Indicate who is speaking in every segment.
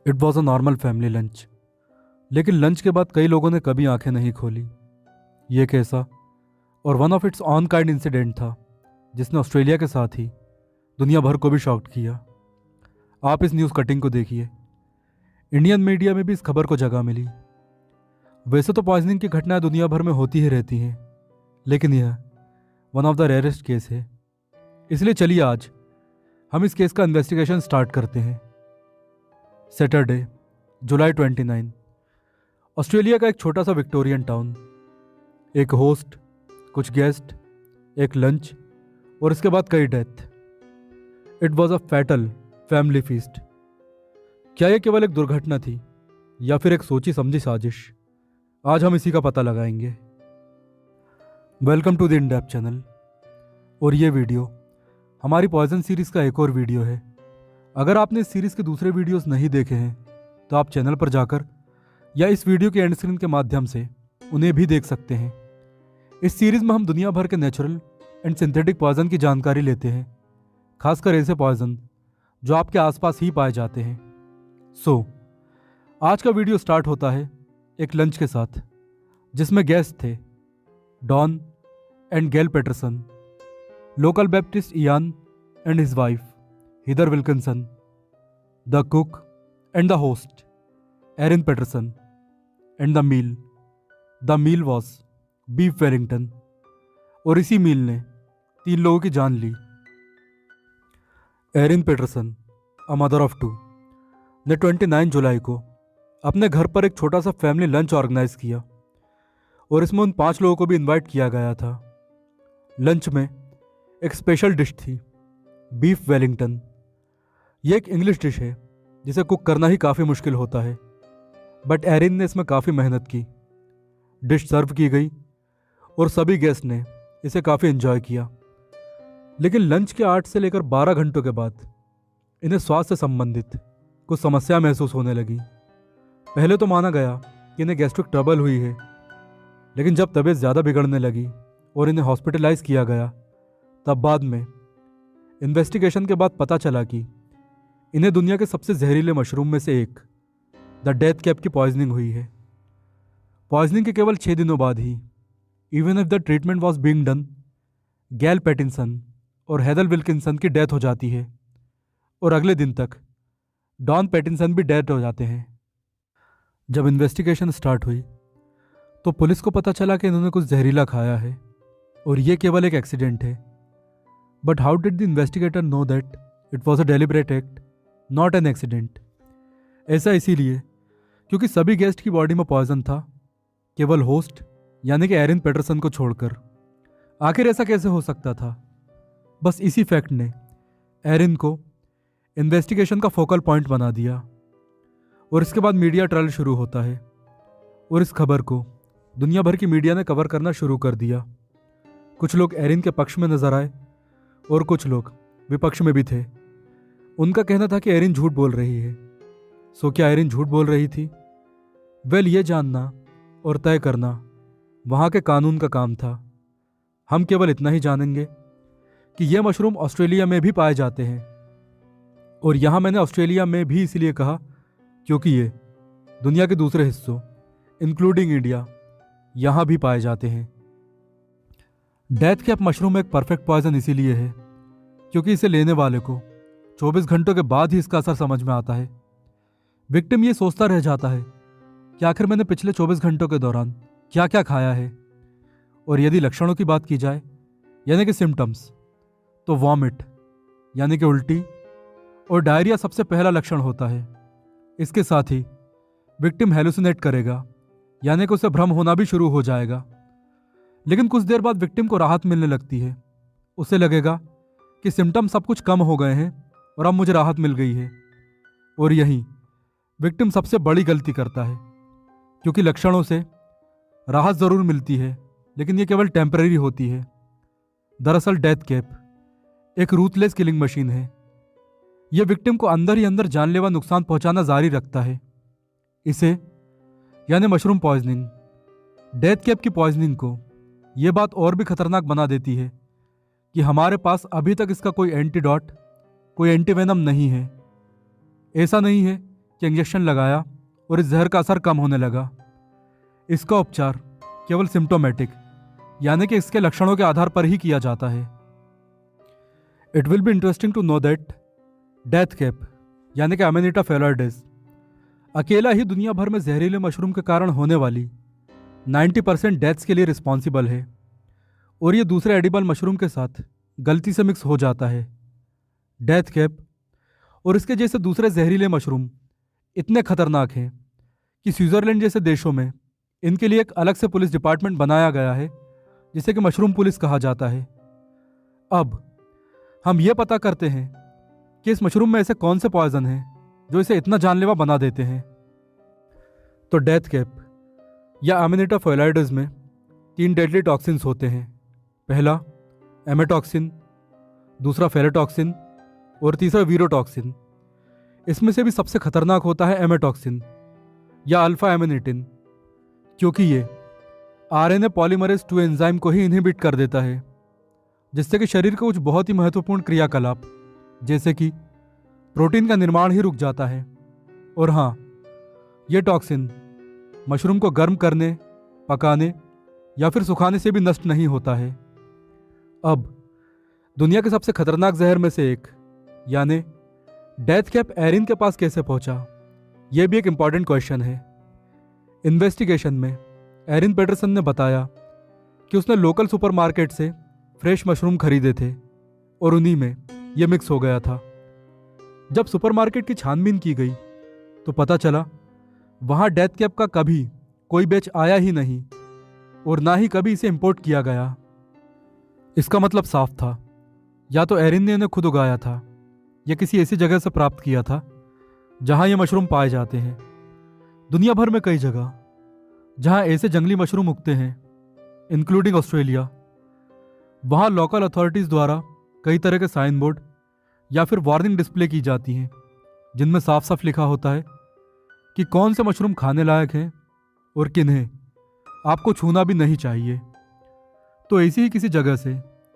Speaker 1: It was a normal family lunch. लेकिन lunch के बाद कई लोगों ने कभी आंखें नहीं खोली। ये एक ऐसा और one of its on kind incident था जिसने ऑस्ट्रेलिया के साथ ही दुनिया भर को भी शॉक्ड किया। आप इस न्यूज़ कटिंग को देखिए। इंडियन मीडिया में भी इस खबर को जगह मिली। वैसे तो पॉइजनिंग की घटनाएं दुनिया भर में होती ही रहती हैं, लेकिन यह one of the rarest case है। इसलिए चलिए आज हम इस केस का इन्वेस्टिगेशन स्टार्ट करते हैं। सैटरडे, जुलाई 29, ऑस्ट्रेलिया का एक छोटा सा विक्टोरियन टाउन। एक होस्ट, कुछ गेस्ट, एक लंच और इसके बाद कई death. It was a fatal family feast. क्या यह केवल एक दुर्घटना थी या फिर एक सोची समझी साजिश? आज हम इसी का पता लगाएंगे। Welcome to the in depth channel. और ये वीडियो हमारी पॉइजन सीरीज़ का एक और वीडियो है। अगर आपने इस सीरीज़ के दूसरे वीडियोस नहीं देखे हैं तो आप चैनल पर जाकर या इस वीडियो के एंड स्क्रीन के माध्यम से उन्हें भी देख सकते हैं। इस सीरीज़ में हम दुनिया भर के नेचुरल एंड सिंथेटिक पॉइजन की जानकारी लेते हैं, खासकर ऐसे पॉइजन जो आपके आसपास ही पाए जाते हैं। आज का वीडियो स्टार्ट होता है एक लंच के साथ जिसमें गेस्ट थे Don and Gail Patterson, local Baptist Ian and his wife Heather Wilkinson, the cook and the host Erin Patterson, and the meal was beef Wellington. और इसी मील ने 3 लोगों की जान ली। Erin Patterson, a mother of 2, ने 29 जुलाई को अपने घर पर एक छोटा सा फैमिली लंच ऑर्गेनाइज किया और इसमें उन 5 लोगों को भी इनवाइट किया गया था। लंच में एक स्पेशल डिश थी, बीफ वेलिंगटन। ये एक इंग्लिश डिश है जिसे कुक करना ही काफ़ी मुश्किल होता है, बट एरिन ने इसमें काफ़ी मेहनत की। डिश सर्व की गई और सभी गेस्ट ने इसे काफ़ी एंजॉय किया। लेकिन लंच के 8 से लेकर 12 घंटों के बाद इन्हें स्वास्थ्य से संबंधित कुछ समस्या महसूस होने लगी। पहले तो माना गया कि इन्हें गैस्ट्रिक ट्रबल हुई है, लेकिन जब तबीयत ज़्यादा बिगड़ने लगी और इन्हें हॉस्पिटलाइज किया गया, तब बाद में इन्वेस्टिगेशन के बाद पता चला कि इन्हें दुनिया के सबसे जहरीले मशरूम में से एक द डेथ कैप की पॉइजनिंग हुई है। पॉइजनिंग के केवल 6 दिनों बाद ही even if the treatment was being done, Gail Pattinson और हेदर विल्किंसन की डेथ हो जाती है और अगले दिन तक डॉन पैटिंसन भी डेथ हो जाते हैं। जब इन्वेस्टिगेशन स्टार्ट हुई तो पुलिस को पता चला कि इन्होंने कुछ जहरीला खाया है और ये केवल एक एक्सीडेंट है। But how did the investigator know that it was a deliberate act, not an accident? ऐसा इसीलिए क्योंकि सभी गेस्ट की बॉडी में पॉइजन था, केवल होस्ट यानी कि एरिन पेटरसन को छोड़कर। आखिर ऐसा कैसे हो सकता था? बस इसी फैक्ट ने एरिन को इन्वेस्टिगेशन का फोकल पॉइंट बना दिया और इसके बाद मीडिया ट्रायल शुरू होता है और इस खबर को दुनिया भर की मीडिया ने कवर करना शुरू कर दिया। कुछ लोग एरिन के पक्ष में नजर आए और कुछ लोग विपक्ष में भी थे। उनका कहना था कि एरिन झूठ बोल रही है। क्या एरिन झूठ बोल रही थी? ये जानना और तय करना वहाँ के कानून का काम था। हम केवल इतना ही जानेंगे कि ये मशरूम ऑस्ट्रेलिया में भी पाए जाते हैं, और यहाँ मैंने ऑस्ट्रेलिया में भी इसलिए कहा क्योंकि ये दुनिया के दूसरे हिस्सों इंक्लूडिंग इंडिया यहाँ भी पाए जाते हैं। डेथ कैप मशरूम एक परफेक्ट पॉइजन इसीलिए है क्योंकि इसे लेने वाले को 24 घंटों के बाद ही इसका असर समझ में आता है। विक्टिम ये सोचता रह जाता है कि आखिर मैंने पिछले 24 घंटों के दौरान क्या क्या खाया है। और यदि लक्षणों की बात की जाए यानी कि सिम्टम्स, तो वॉमिट यानी कि उल्टी और डायरिया सबसे पहला लक्षण होता है। इसके साथ ही विक्टिम हेलुसिनेट करेगा यानी कि उसे भ्रम होना भी शुरू हो जाएगा। लेकिन कुछ देर बाद विक्टिम को राहत मिलने लगती है। उसे लगेगा कि सिम्टम सब कुछ कम हो गए हैं और अब मुझे राहत मिल गई है। और यही विक्टिम सबसे बड़ी गलती करता है क्योंकि लक्षणों से राहत ज़रूर मिलती है लेकिन ये केवल टेम्परेरी होती है। दरअसल डेथ कैप एक रूथलेस किलिंग मशीन है। यह विक्टिम को अंदर ही अंदर जानलेवा नुकसान पहुंचाना जारी रखता है। इसे यानी मशरूम पॉइजनिंग, डेथ कैप की पॉइजनिंग को यह बात और भी खतरनाक बना देती है कि हमारे पास अभी तक इसका कोई एंटीडोट, कोई एंटीवेनम नहीं है। ऐसा नहीं है कि इंजेक्शन लगाया और इस जहर का असर कम होने लगा। इसका उपचार केवल सिम्टोमेटिक यानी कि इसके लक्षणों के आधार पर ही किया जाता है। It will be interesting to know that death cap यानी कि अमेनिटा फेलोइडेस अकेला ही दुनिया भर में जहरीले मशरूम के कारण होने वाली 90% डेथ्स के लिए रिस्पॉन्सिबल है, और ये दूसरे एडिबल मशरूम के साथ गलती से मिक्स हो जाता है। डेथ कैप और इसके जैसे दूसरे जहरीले मशरूम इतने खतरनाक हैं कि स्विट्जरलैंड जैसे देशों में इनके लिए एक अलग से पुलिस डिपार्टमेंट बनाया गया है, जिसे कि मशरूम पुलिस कहा जाता है। अब हम ये पता करते हैं कि इस मशरूम में ऐसे कौन से पॉइजन हैं जो इसे इतना जानलेवा बना देते हैं। तो डेथ कैप या अमेनिटा फेलोइडेस में 3 डेडली टॉक्सिन्स होते हैं। पहला एमेटॉक्सिन, दूसरा फेरोटॉक्सिन और तीसरा वीरोटॉक्सिन। इसमें से भी सबसे खतरनाक होता है एमेटॉक्सिन या अल्फा एमिनिटिन, क्योंकि ये आरएनए पॉलीमरेज 2 एंजाइम को ही इनहिबिट कर देता है, जिससे कि शरीर के कुछ बहुत ही महत्वपूर्ण क्रियाकलाप जैसे कि प्रोटीन का निर्माण ही रुक जाता है। और हाँ, ये टॉक्सिन मशरूम को गर्म करने, पकाने या फिर सुखाने से भी नष्ट नहीं होता है। अब दुनिया के सबसे खतरनाक जहर में से एक यानी डेथ कैप एरिन के पास कैसे पहुंचा, यह भी एक इंपॉर्टेंट क्वेश्चन है। इन्वेस्टिगेशन में एरिन पेटरसन ने बताया कि उसने लोकल सुपरमार्केट से फ्रेश मशरूम खरीदे थे और उन्हीं में यह मिक्स हो गया था। जब सुपरमार्केट की छानबीन की गई तो पता चला वहां डेथ कैप का कभी कोई बैच आया ही नहीं और ना ही कभी इसे इंपोर्ट किया गया। इसका मतलब साफ था, या तो एरिन ने इन्हें खुद उगाया था या किसी ऐसी जगह से प्राप्त किया था जहां ये मशरूम पाए जाते हैं। दुनिया भर में कई जगह जहां ऐसे जंगली मशरूम उगते हैं, इंक्लूडिंग ऑस्ट्रेलिया, वहां लोकल अथॉरिटीज़ द्वारा कई तरह के साइन बोर्ड या फिर वार्निंग डिस्प्ले की जाती हैं, जिनमें साफ साफ लिखा होता है कि कौन से मशरूम खाने लायक हैं और किन्हें आपको छूना भी नहीं चाहिए। तो ऐसी ही किसी जगह से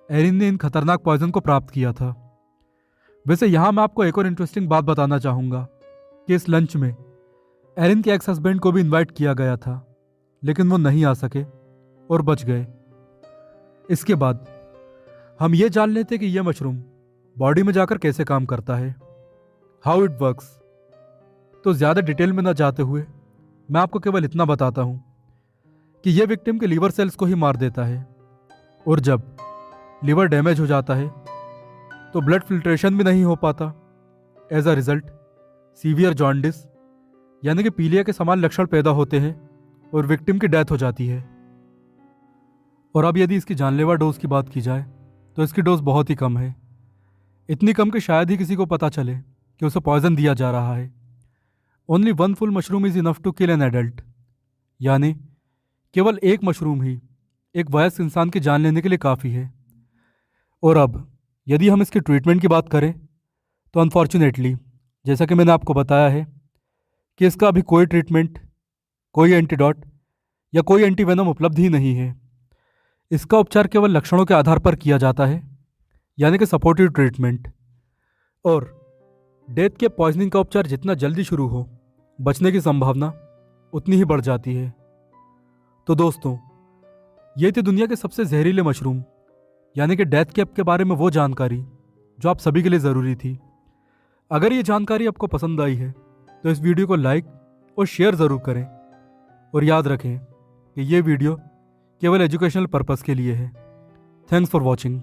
Speaker 1: एरिन ने इन खतरनाक पॉइजन को प्राप्त किया था। वैसे यहाँ मैं आपको एक और इंटरेस्टिंग बात बताना चाहूँगा कि इस लंच में एरिन के एक्स हस्बैंड को भी इनवाइट किया गया था, लेकिन वो नहीं आ सके और बच गए। इसके बाद हम ये जान लेते कि यह मशरूम बॉडी में जाकर कैसे काम करता है, हाउ इट वर्क्स। तो ज़्यादा डिटेल में ना जाते हुए मैं आपको केवल इतना बताता हूँ कि यह विक्टिम के लीवर सेल्स को ही मार देता है, और जब लीवर डैमेज हो जाता है तो ब्लड फिल्ट्रेशन भी नहीं हो पाता। As a result severe jaundice यानी कि पीलिया के समान लक्षण पैदा होते हैं और विक्टिम की डेथ हो जाती है। और अब यदि इसकी जानलेवा डोज की बात की जाए तो इसकी डोज बहुत ही कम है, इतनी कम कि शायद ही किसी को पता चले कि उसे पॉइजन दिया जा रहा है। Only 1 full mushroom is enough to kill an adult, यानी केवल एक मशरूम ही एक वयस्क इंसान की जान लेने के लिए काफ़ी है। और अब यदि हम इसकी ट्रीटमेंट की बात करें तो अनफॉर्चुनेटली जैसा कि मैंने आपको बताया है कि इसका अभी कोई ट्रीटमेंट, कोई एंटीडोट या कोई एंटीवेनम उपलब्ध ही नहीं है। इसका उपचार केवल लक्षणों के आधार पर किया जाता है, यानी कि सपोर्टिव ट्रीटमेंट। और डेथ के पॉइजनिंग का उपचार जितना जल्दी शुरू हो, बचने की संभावना उतनी ही बढ़ जाती है। तो दोस्तों, ये थी दुनिया के सबसे जहरीले मशरूम यानी कि डेथ कैप के बारे में वो जानकारी जो आप सभी के लिए ज़रूरी थी। अगर ये जानकारी आपको पसंद आई है तो इस वीडियो को लाइक और शेयर ज़रूर करें, और याद रखें कि ये वीडियो केवल एजुकेशनल पर्पस के लिए है। Thanks for watching.